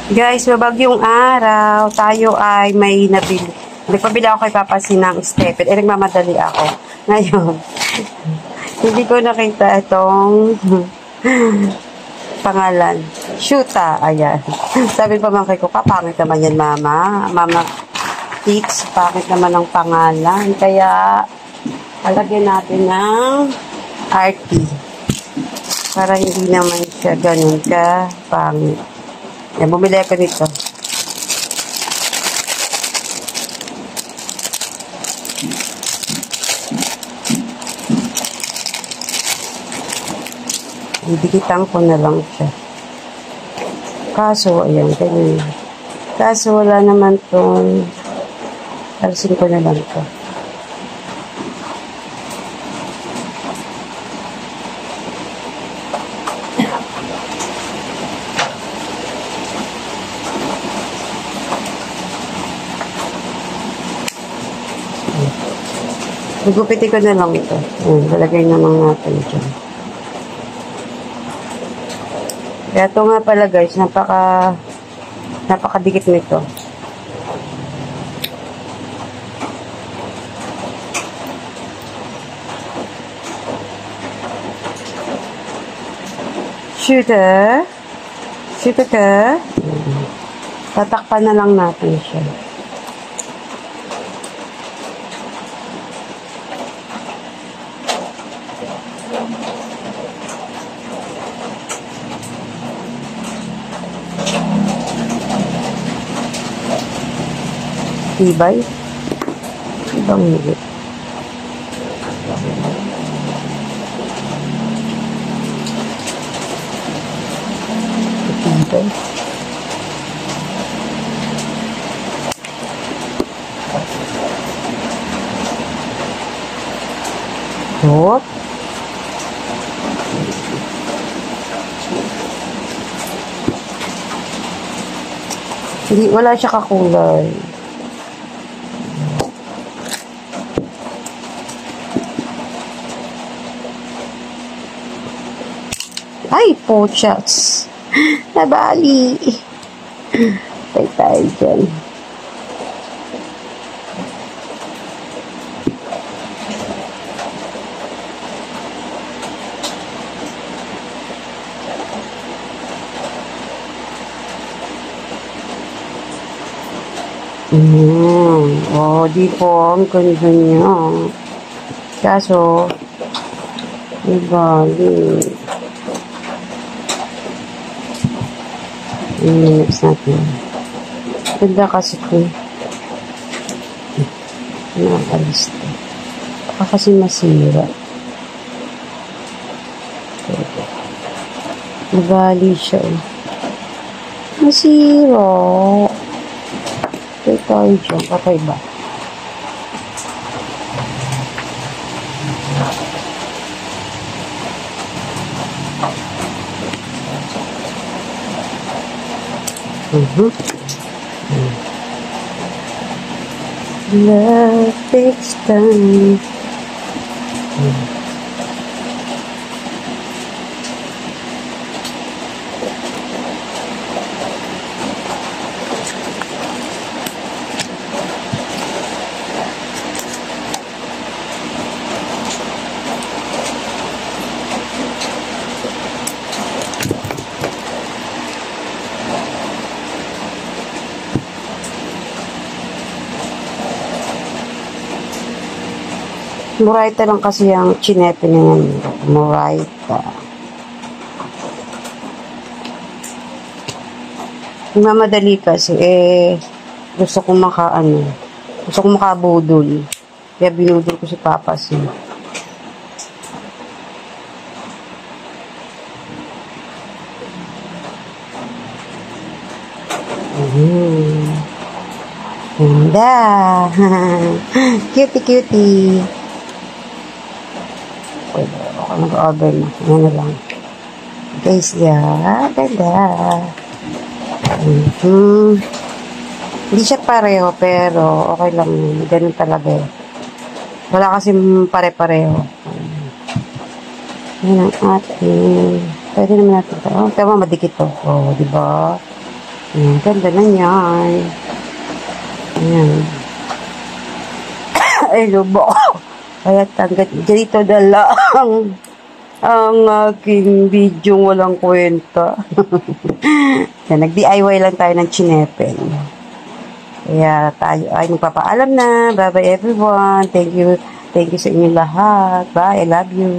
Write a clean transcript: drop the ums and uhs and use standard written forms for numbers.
Guys, mabagyong araw. Tayo ay may nabili. Nagpabili ako kay Papa ng stepper. Nagmamadali ako. Ngayon, hindi ko nakita itong pangalan. Shoota. Ayan. Sabi pa pamangkin ko, kapangit naman yan, Mama. Mama Tits, pangit naman ang pangalan. Kaya, alagyan natin ng RT. Para hindi naman siya ganun ka pangit. Yan, bumili ako nito. Didikitan ko na lang siya. Kaso, ayan, ganyan. Kaso, wala naman itong alisin ko na lang ito. Gugupitin ko na lang ito. Ayan, lalagay na lang natin dyan. Kaya ito nga pala guys, napakadikit nito. Shooter. Shooter ka. Tatakpan na lang natin siya. Tibay. Ibang higit. Tibay. Hop. Hindi, wala siya kakulay. Ay, pochas. Nabali. Tay tayo dyan. Oh, di po. Ang ganda niya. Kaso, nabali. Next natin. Ganda kasi ko. Nakakalis ito. Baka kasi masira. Nabali siya. Masira. Kaya tayo dyan. Kakaiba. Love takes time. Muraita lang kasi ang chinepe niya. Muraita. Mamadali kasi, gusto kong gusto kong makabudol. Kaya binudol ko si Papa siya. Ganda. Cutie, cutie. Ako nag-order na. Yan na lang. Guys, ganda. Hindi siya pareho, pero okay lang. Ganun talaga. Wala kasi pare-pareho. Yan ang ating. Pwede naman natin ito. Tama, madikit to. Oh, diba? Ayan, ganda na yan. Ayan. Ay, lubo. Kaya tanggat dito na lang ang aking video walang kwenta. Yan, nag-DIY lang tayo ng chinepen. Kaya tayo ay magpapaalam na. Bye-bye everyone. Thank you. Thank you sa inyo lahat. Bye. I love you.